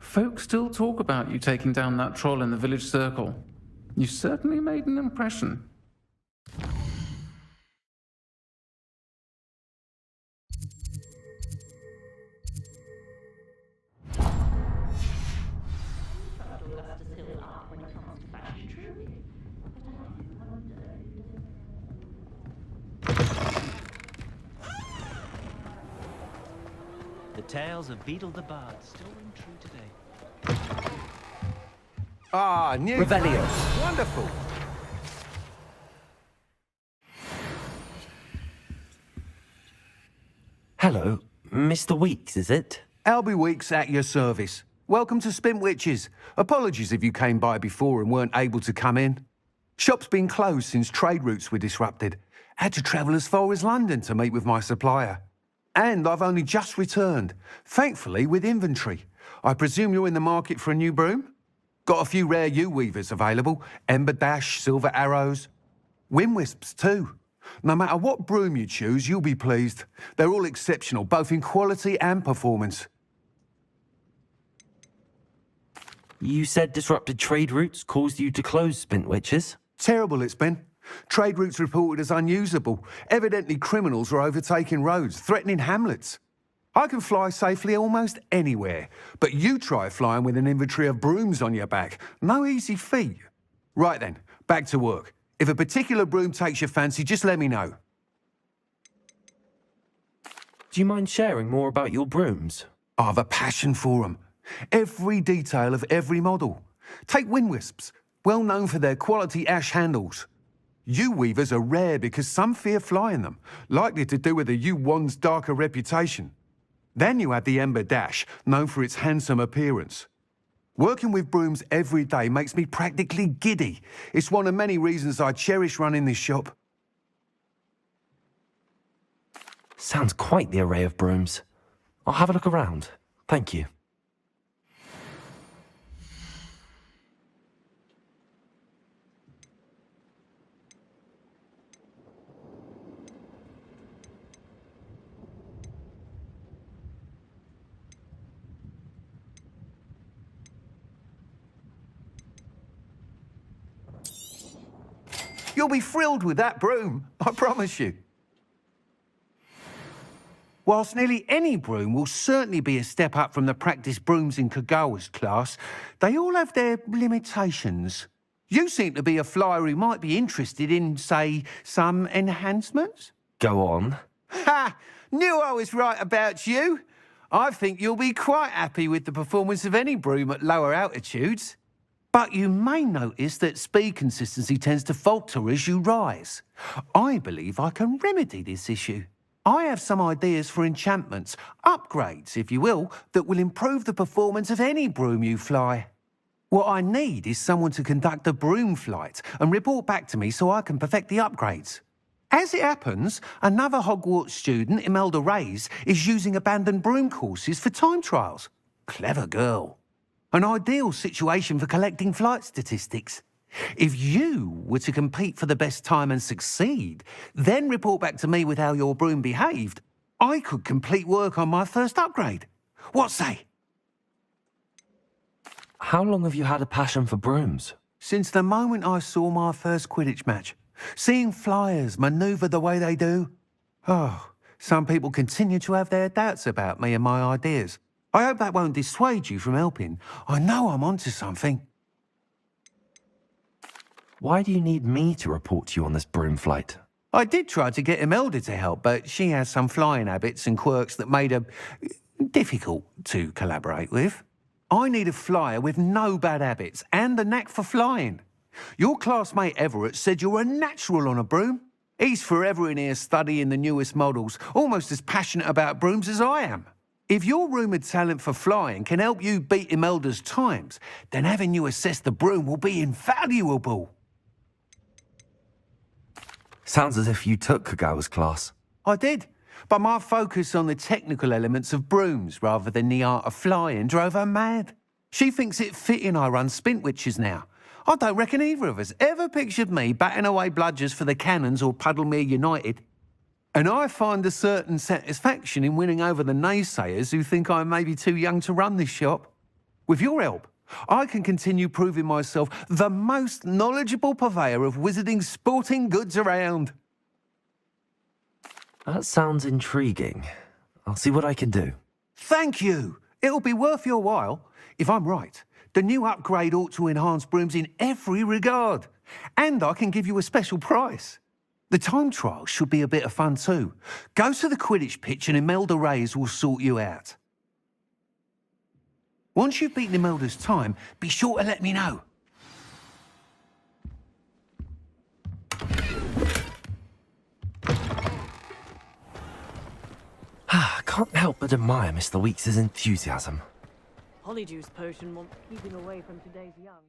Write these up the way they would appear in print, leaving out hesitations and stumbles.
Folk still talk about you taking down that troll in the village circle. You certainly made an impression. The tales of Beetle the Bard still ring true today. Ah, new Revelio. Wonderful. Hello, Mr. Weeks, is it? Albie Weeks at your service. Welcome to Spintwitches. Apologies if you came by before and weren't able to come in. Shop's been closed since trade routes were disrupted. Had to travel as far as London to meet with my supplier. And I've only just returned, thankfully with inventory. I presume you're in the market for a new broom? Got a few rare U-weavers available. Ember Dash, Silver Arrows. Wind Wisps too. No matter what broom you choose, you'll be pleased. They're all exceptional, both in quality and performance. You said disrupted trade routes caused you to close Spintwitches? Terrible it's been. Trade routes reported as unusable. Evidently criminals are overtaking roads, threatening hamlets. I can fly safely almost anywhere, but you try flying with an inventory of brooms on your back. No easy feat. Right then, back to work. If a particular broom takes your fancy, just let me know. Do you mind sharing more about your brooms? I've a passion for them. Every detail of every model. Take Wind Wisps, well known for their quality ash handles. U-weavers are rare because some fear flying them, likely to do with the U-wand's darker reputation. Then you have the Ember Dash, known for its handsome appearance. Working with brooms every day makes me practically giddy. It's one of many reasons I cherish running this shop. Sounds quite the array of brooms. I'll have a look around. Thank you. You'll be thrilled with that broom, I promise you. Whilst nearly any broom will certainly be a step up from the practice brooms in Kagawa's class, they all have their limitations. You seem to be a flyer who might be interested in, say, some enhancements? Go on. Ha! Knew I was right about you. I think you'll be quite happy with the performance of any broom at lower altitudes. But you may notice that speed consistency tends to falter as you rise. I believe I can remedy this issue. I have some ideas for enchantments, upgrades, if you will, that will improve the performance of any broom you fly. What I need is someone to conduct a broom flight and report back to me so I can perfect the upgrades. As it happens, another Hogwarts student, Imelda Reyes, is using abandoned broom courses for time trials. Clever girl. An ideal situation for collecting flight statistics. If you were to compete for the best time and succeed, then report back to me with how your broom behaved, I could complete work on my first upgrade. What say? How long have you had a passion for brooms? Since the moment I saw my first Quidditch match. Seeing flyers manoeuvre the way they do. Oh, some people continue to have their doubts about me and my ideas. I hope that won't dissuade you from helping. I know I'm onto something. Why do you need me to report to you on this broom flight? I did try to get Imelda to help, but she has some flying habits and quirks that made her difficult to collaborate with. I need a flyer with no bad habits and the knack for flying. Your classmate Everett said you're a natural on a broom. He's forever in here studying the newest models, almost as passionate about brooms as I am. If your rumoured talent for flying can help you beat Imelda's times, then having you assess the broom will be invaluable. Sounds as if you took Kagawa's class. I did, but my focus on the technical elements of brooms rather than the art of flying drove her mad. She thinks it fitting I run Spintwitches now. I don't reckon either of us ever pictured me batting away bludgers for the Cannons or Puddlemere United. And I find a certain satisfaction in winning over the naysayers who think I may be too young to run this shop. With your help, I can continue proving myself the most knowledgeable purveyor of wizarding sporting goods around. That sounds intriguing. I'll see what I can do. Thank you. It'll be worth your while. If I'm right, the new upgrade ought to enhance brooms in every regard. And I can give you a special price. The time trial should be a bit of fun too. Go to the Quidditch pitch and Imelda Reyes will sort you out. Once you've beaten Imelda's time, be sure to let me know. I can't help but admire Mr. Weeks' enthusiasm. Polyjuice potion won't keep him away from today's young.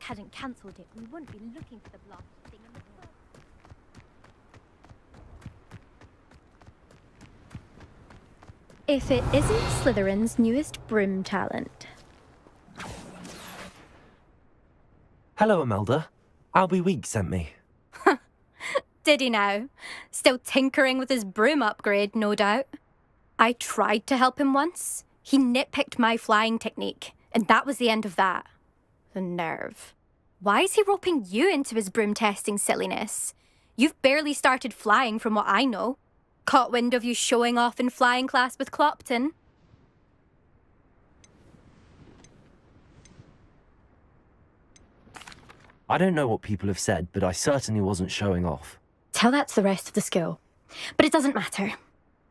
Hadn't cancelled it, we wouldn't be looking for the blast thing in the first. If it isn't Slytherin's newest broom talent. Hello, Imelda. Albie Weeks sent me. Did he now? Still tinkering with his broom upgrade, no doubt. I tried to help him once. He nitpicked my flying technique, and that was the end of that. The nerve. Why is he roping you into his broom testing silliness? You've barely started flying from what I know. Caught wind of you showing off in flying class with Clopton. I don't know what people have said, but I certainly wasn't showing off. Tell that to the rest of the school. But it doesn't matter.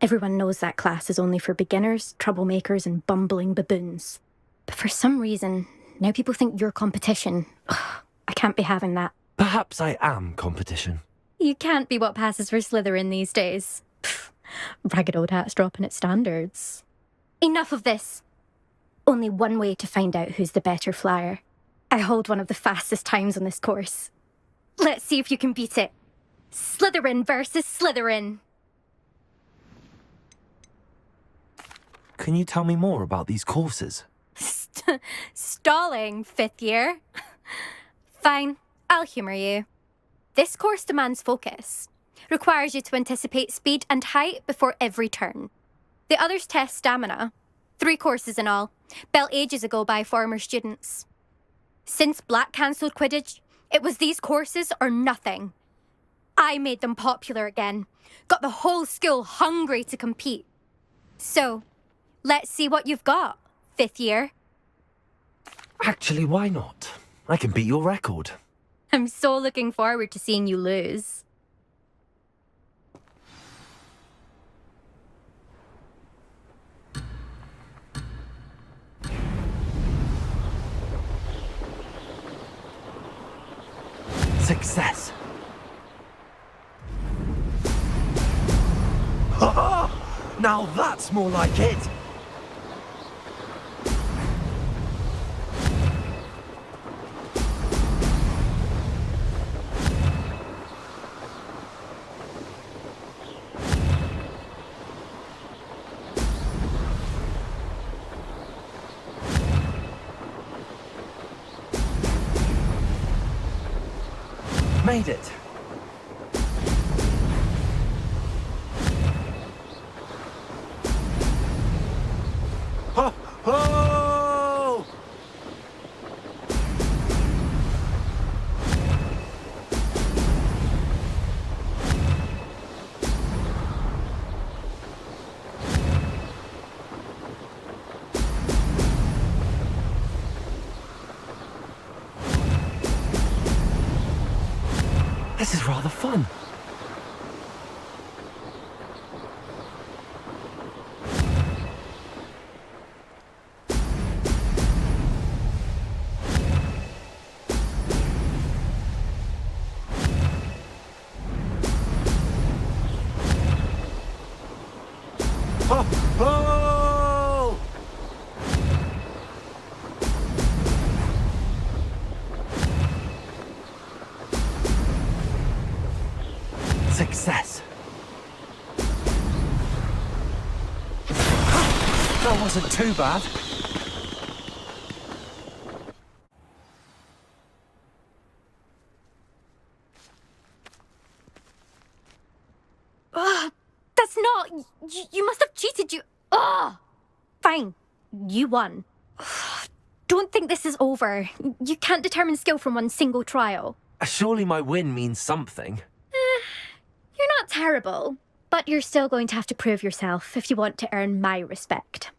Everyone knows that class is only for beginners, troublemakers, and bumbling baboons. But for some reason, now people think you're competition. Ugh, I can't be having that. Perhaps I am competition. You can't be what passes for Slytherin these days. Pfft, ragged old hat's dropping its standards. Enough of this. Only one way to find out who's the better flyer. I hold one of the fastest times on this course. Let's see if you can beat it. Slytherin versus Slytherin. Can you tell me more about these courses? Stalling, fifth year. Fine, I'll humour you. This course demands focus. Requires you to anticipate speed and height before every turn. The others test stamina. 3 courses in all, built ages ago by former students. Since Black cancelled Quidditch, it was these courses or nothing. I made them popular again. Got the whole school hungry to compete. So, let's see what you've got, fifth year. Actually, why not? I can beat your record. I'm so looking forward to seeing you lose. Success. Ha ha! Now that's more like it. Made it. Ho, ho! This is rather fun. Success. That wasn't too bad. That's not... You must have cheated, you... Ugh! Fine. You won. Don't think this is over. You can't determine skill from one single trial. Surely my win means something. You're not terrible, but you're still going to have to prove yourself if you want to earn my respect.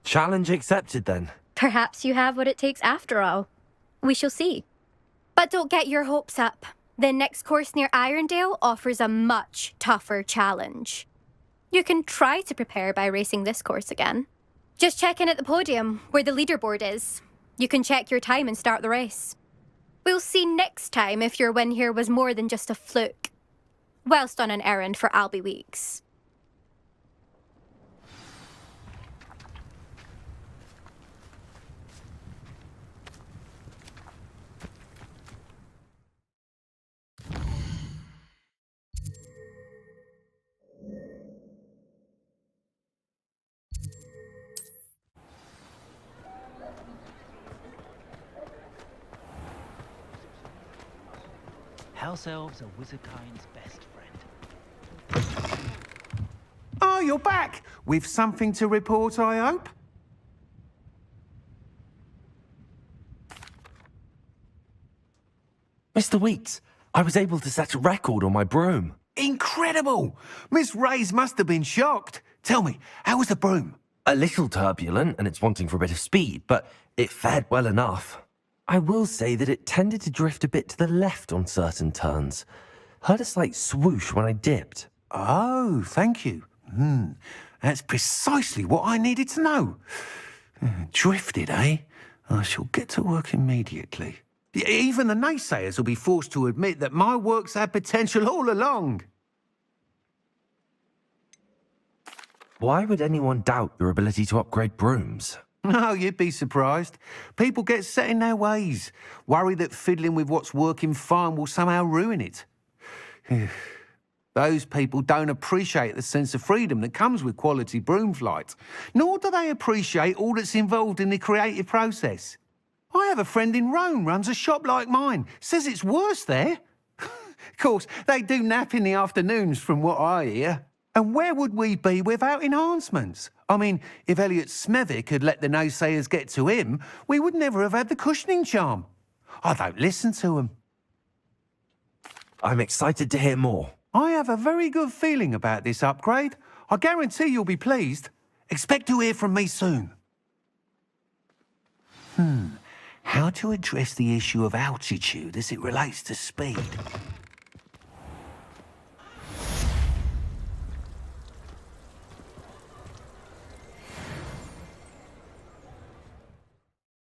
Challenge accepted then. Perhaps you have what it takes after all. We shall see. But don't get your hopes up. The next course near Irondale offers a much tougher challenge. You can try to prepare by racing this course again. Just check in at the podium, where the leaderboard is. You can check your time and start the race. We'll see next time if your win here was more than just a fluke. Whilst on an errand for Albie Weeks. House elves are wizardkind's best friend. Oh, you're back! With something to report, I hope? Mr. Weeks, I was able to set a record on my broom. Incredible! Miss Ray's must have been shocked. Tell me, how was the broom? A little turbulent and it's wanting for a bit of speed, but it fared well enough. I will say that it tended to drift a bit to the left on certain turns. Heard a slight swoosh when I dipped. Oh, thank you. That's precisely what I needed to know. Drifted, eh? I shall get to work immediately. Even the naysayers will be forced to admit that my work's had potential all along. Why would anyone doubt your ability to upgrade brooms? Oh, you'd be surprised. People get set in their ways, worry that fiddling with what's working fine will somehow ruin it. Those people don't appreciate the sense of freedom that comes with quality broom flight, nor do they appreciate all that's involved in the creative process. I have a friend in Rome runs a shop like mine, says it's worse there. Of course, they do nap in the afternoons from what I hear. And where would we be without enhancements? I mean, if Elliot Smethwick had let the naysayers get to him, we would never have had the cushioning charm. I don't listen to them. I'm excited to hear more. I have a very good feeling about this upgrade. I guarantee you'll be pleased. Expect to hear from me soon. How to address the issue of altitude as it relates to speed?